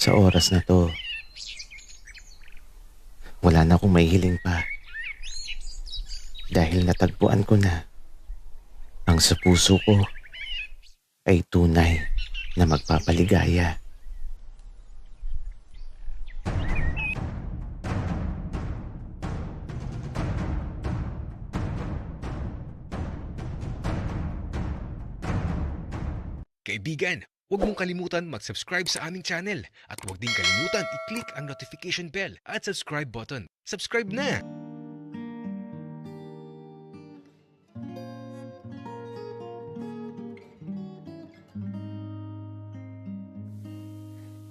Sa oras na to, wala na akong mahihiling pa dahil natagpuan ko na ang sa puso ko ay tunay na magpapaligaya. Kaibigan, huwag mong kalimutan mag-subscribe sa aming channel at huwag din kalimutan i-click ang notification bell at subscribe button. Subscribe na!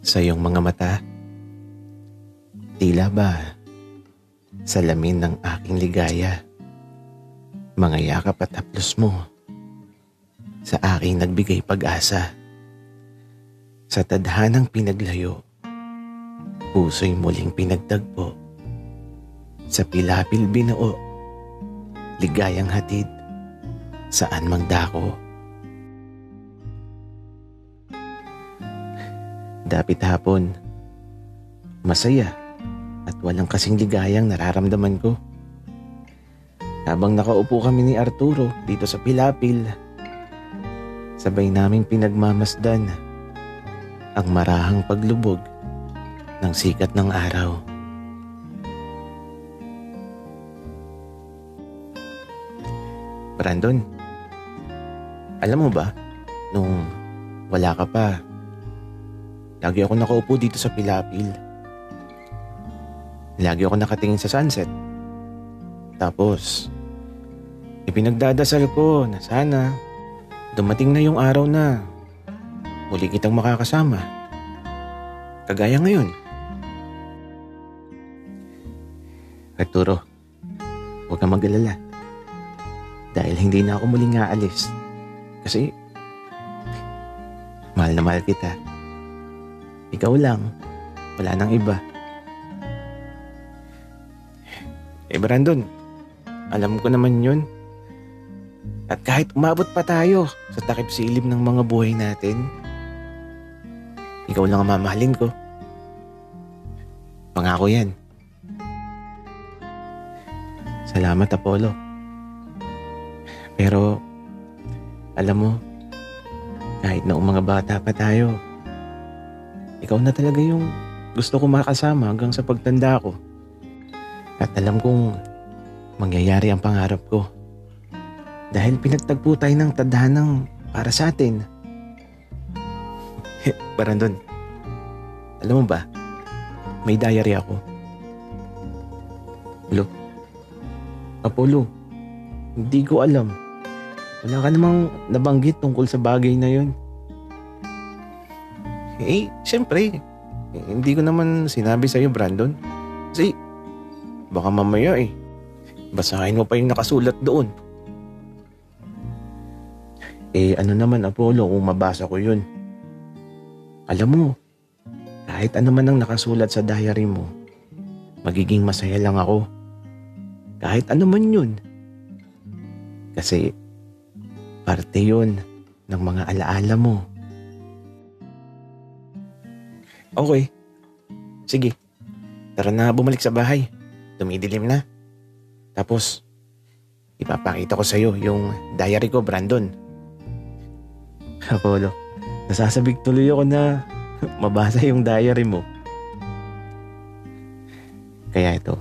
Sa iyong mga mata, tila ba salamin ng aking ligaya, mga yakap at haplos mo sa aking nagbigay pag-asa. Sa tadhanang pinaglayo, puso'y muling pinagtagpo. Sa pilapil binuo, ligayang hatid, saan mang dako. Dapit hapon, masaya at walang kasing ligayang nararamdaman ko. Habang nakaupo kami ni Arturo dito sa pilapil, sabay naming pinagmamasdan ang marahang paglubog ng sikat ng araw. Brandon, alam mo ba, nung wala ka pa, lagi ako nakaupo dito sa pilapil. Lagi ako nakatingin sa sunset. Tapos, ipinagdadasal ko na sana dumating na yung araw na muli kitang makakasama. Kagaya ngayon. Arturo, huwag kang mag-alala. Dahil hindi na ako muling aalis. Kasi, mahal na mahal kita. Ikaw lang, wala nang iba. Brandon, alam ko naman yun. At kahit umabot pa tayo sa takip silim ng mga buhay natin, ikaw lang ang mamahalin ko. Pangako yan. Salamat, Apollo. Pero, alam mo, kahit na mga bata pa tayo, ikaw na talaga yung gusto ko makasama hanggang sa pagtanda ko. At alam kong mangyayari ang pangarap ko. Dahil pinagtagpo tayo ng tadhanang para sa atin. Brandon, alam mo ba, may diary ako. Apollo, hindi ko alam. Wala ka namang nabanggit tungkol sa bagay na yun. Siyempre, hindi ko naman sinabi sa'yo, Brandon. Kasi, baka mamaya basahin mo pa yung nakasulat doon. Ano naman, Apollo, kung mabasa ko yun. Alam mo, kahit ano man ang nakasulat sa diary mo, magiging masaya lang ako. Kahit ano man yun. Kasi, parte yun ng mga alaala mo. Okay. Sige. Tara na bumalik sa bahay. Dumidilim na. Tapos, ipapakita ko sa'yo yung diary ko, Brandon. Apollo, nasasabik tuloy ako na mabasa yung diary mo. Kaya ito,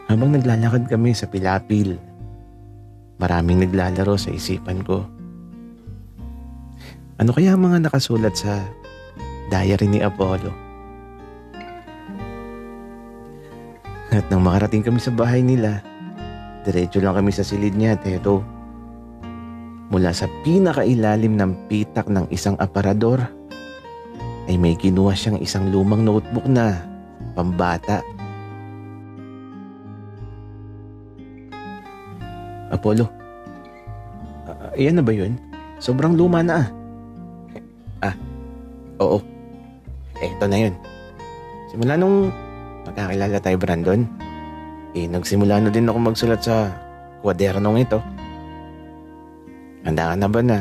habang naglalakad kami sa pilapil, maraming naglalaro sa isipan ko. Ano kaya ang mga nakasulat sa diary ni Apollo? At nang makarating kami sa bahay nila, diretso lang kami sa silid niya at eto, mula sa pinakailalim ng pitak ng isang aparador, ay may kinuha siyang isang lumang notebook na pambata. Apollo, ayan na ba yun? Sobrang luma na Oo. Eto na yun. Simula nung magkakilala tayo, Brandon, nagsimula na din ako magsulat sa kwadernong ito. Handa ka na ba na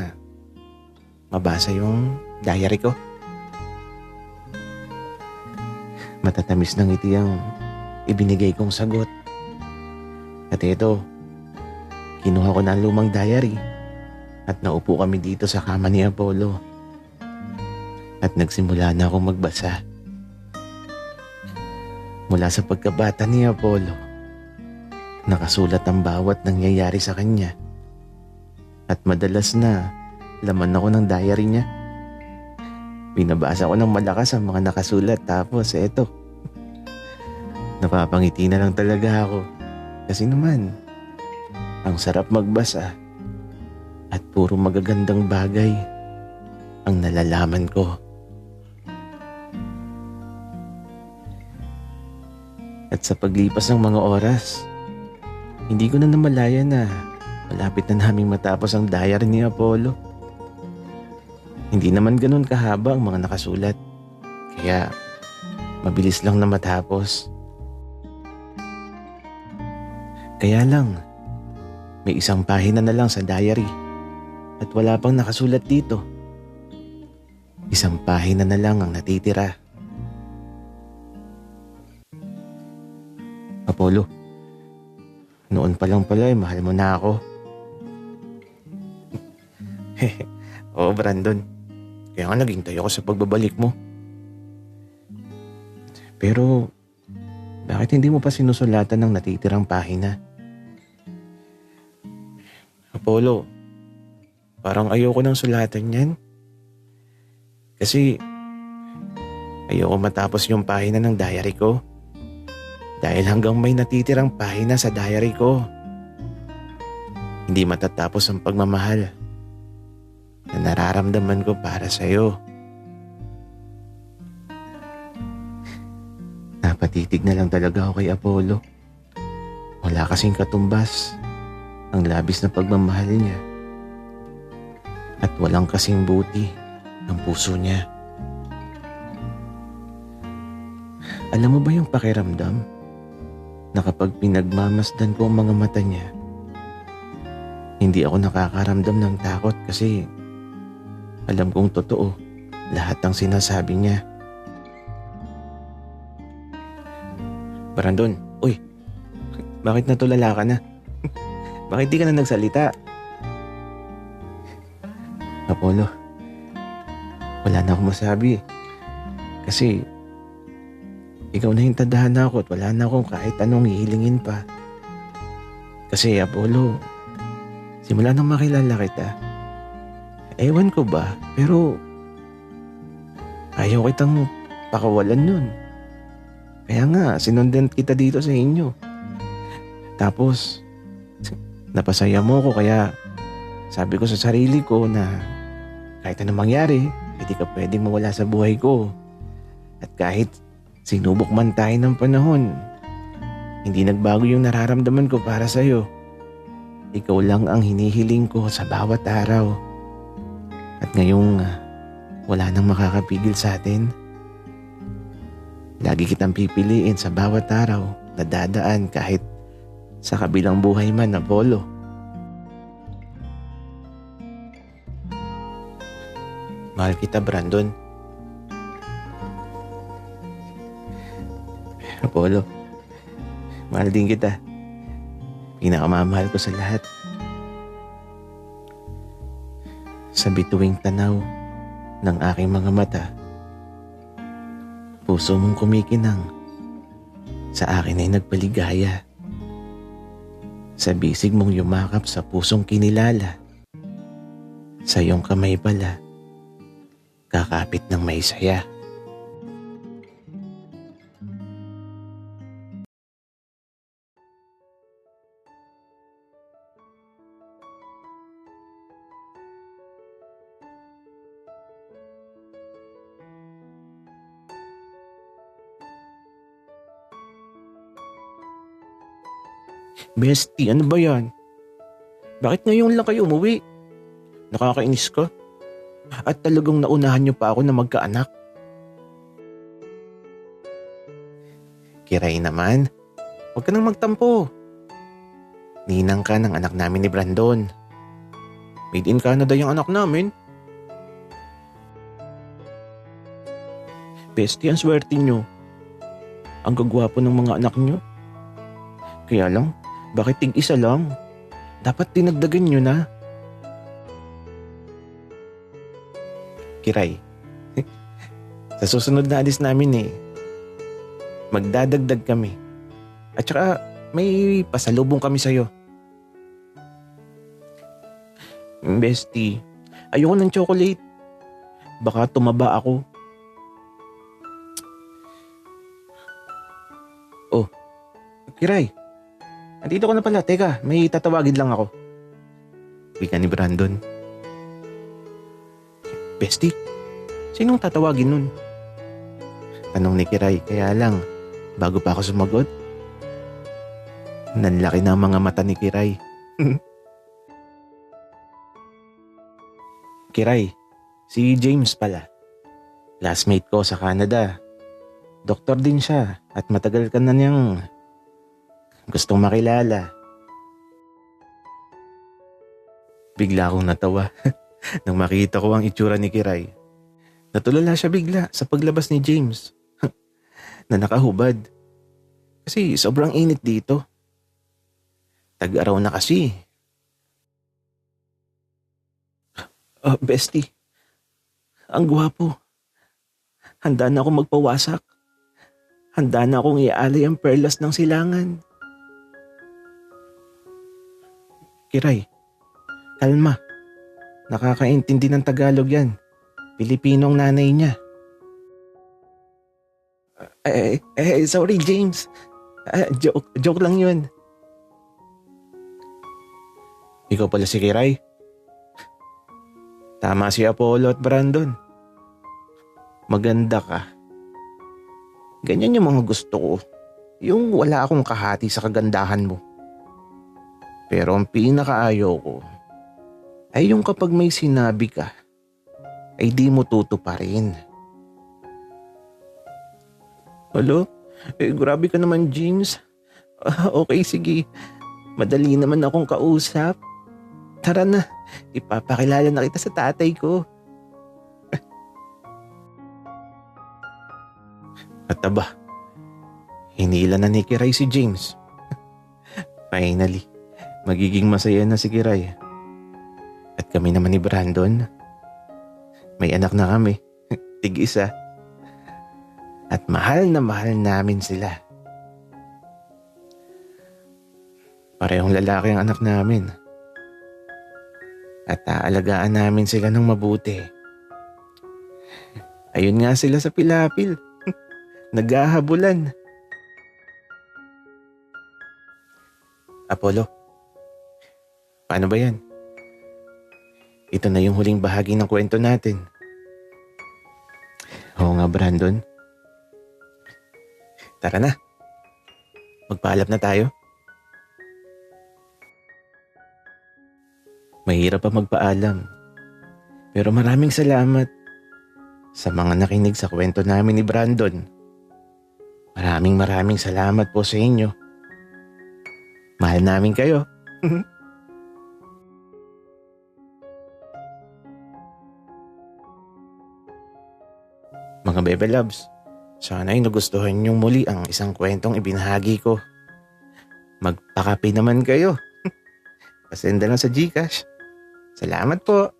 mabasa yung diary ko? Matatamis ng ngiti ang ibinigay kong sagot. At ito, kinuha ko na ang lumang diary at naupo kami dito sa kama ni Apollo. At nagsimula na akong magbasa. Mula sa pagkabata ni Apollo, nakasulat ang bawat nangyayari sa kanya. At madalas na laman ako ng diary niya. Binabasa ko ng malakas ang mga nakasulat, tapos eto, napapangiti na lang talaga ako. Kasi naman, ang sarap magbasa at puro magagandang bagay ang nalalaman ko. At sa paglipas ng mga oras, hindi ko na namalaya na malapit na naming matapos ang diary ni Apollo. Hindi naman ganun kahaba ang mga nakasulat, kaya mabilis lang na matapos. Kaya lang, may isang pahina na lang sa diary at wala pang nakasulat dito. Isang pahina na lang ang natitira. Apollo, noon pa lang pala mahal mo na ako. Oo, Brandon. Kaya nga naghintay ako sa pagbabalik mo. Pero, bakit hindi mo pa sinusulatan ng natitirang pahina? Apollo, parang ayoko nang sulatan yan. Kasi, ayoko matapos yung pahina ng diary ko. Dahil hanggang may natitirang pahina sa diary ko, hindi matatapos ang pagmamahal na nararamdaman ko para sa'yo. Napatitig na lang talaga ako kay Apollo. Wala kasing katumbas ang labis na pagmamahal niya. At walang kasing buti ang puso niya. Alam mo ba yung pakiramdam na kapag pinagmamasdan ko ang mga mata niya, hindi ako nakakaramdam ng takot kasi alam kong totoo lahat ng sinasabi niya. Brandon, uy, bakit natulala ka na? Bakit di ka na nagsalita? Apollo, wala na akong masabi. Kasi ikaw na yung tadhana ko at wala na akong kahit anong hihilingin pa. Kasi Apollo, simula nang makilala kita, ewan ko ba, pero ayaw kitang pakawalan nun. Kaya nga, sinundan kita dito sa inyo. Tapos, napasaya mo ko kaya sabi ko sa sarili ko na kahit anong mangyari, hindi ka pwedeng mawala sa buhay ko. At kahit sinubok man tayo ng panahon, hindi nagbago yung nararamdaman ko para sa'yo. Ikaw lang ang hinihiling ko sa bawat araw. At ngayong wala nang makakapigil sa atin, lagi kitang pipiliin sa bawat araw na dadaan kahit sa kabilang buhay man, Apollo. Mahal kita, Brandon. Apollo, mahal din kita. Pinakamamahal ko sa lahat. Sa bituing tanaw ng aking mga mata, puso mong kumikinang, sa akin ay nagpaligaya. Sa bisig mong yumakap sa pusong kinilala, sa iyong kamay pala, kakapit ng may saya. Bestie, ano ba yan? Bakit ngayon lang kayo umuwi? Nakakainis ka? At talagang naunahan niyo pa ako na magkaanak? Kiray naman, huwag ka nang magtampo. Ninang ka ng anak namin ni Brandon. Made in Canada yung anak namin. Bestie, ang swerte niyo. Ang gagwapo ng mga anak nyo. Kaya lang, bakit tig-isa lang? Dapat dinagdagan nyo na. Kiray, sa susunod na alis namin magdadagdag kami. At saka may pasalubong kami sa'yo. Bestie, ayoko ng chocolate. Baka tumaba ako. Oh, Kiray, andito ka na pala. Teka, may tatawagin lang ako. Wika ni Brandon. Bestie, sinong tatawagin nun? Tanong ni Kiray, kaya lang, bago pa ako sumagot, nanlaki na ang mga mata ni Kiray. Kiray, si James pala. Classmate ko sa Canada. Doktor din siya at matagal ka na niyang gustong makilala. Bigla akong natawa nang makita ko ang itsura ni Kiray. Natulala siya bigla sa paglabas ni James na nakahubad. Kasi sobrang init dito. Tag-araw na kasi. Oh, bestie, ang gwapo. Handa na akong magpawasak. Handa na akong iaalay ang perlas ng silangan. Kiray, kalma. Nakakaintindi ng Tagalog yan. Pilipinong nanay niya. Sorry James. Joke lang yun. Ikaw pala si Kiray. Tama si Apollo at Brandon. Maganda ka. Ganyan yung mga gusto ko. Yung wala akong kahati sa kagandahan mo. Pero ang pinakaayaw ko ay yung kapag may sinabi ka, ay di mo tutuparin. Hello? Grabe ka naman, James. Okay, sige. Madali naman akong kausap. Tara na, ipapakilala na kita sa tatay ko. At aba, hinila na ni Kiray si James. Finally, magiging masaya na si Kiray. At kami naman ni Brandon, may anak na kami, tig-isa. At mahal na mahal namin sila. Parehong lalaki ang anak namin. At aalagaan namin sila ng mabuti. Ayun nga sila sa pilapil. Naghahabulan. Apollo, paano ba yan? Ito na yung huling bahagi ng kwento natin. Oo nga, Brandon. Tara na. Magpaalam na tayo. Mahirap pa magpaalam. Pero maraming salamat sa mga nakinig sa kwento namin ni Brandon. Maraming salamat po sa inyo. Mahal namin kayo. Mga Bebe Loves, sana'y nagustuhan niyong muli ang isang kwentong ibinahagi ko. Magpakape naman kayo. Pasenda lang sa GCash. Salamat po.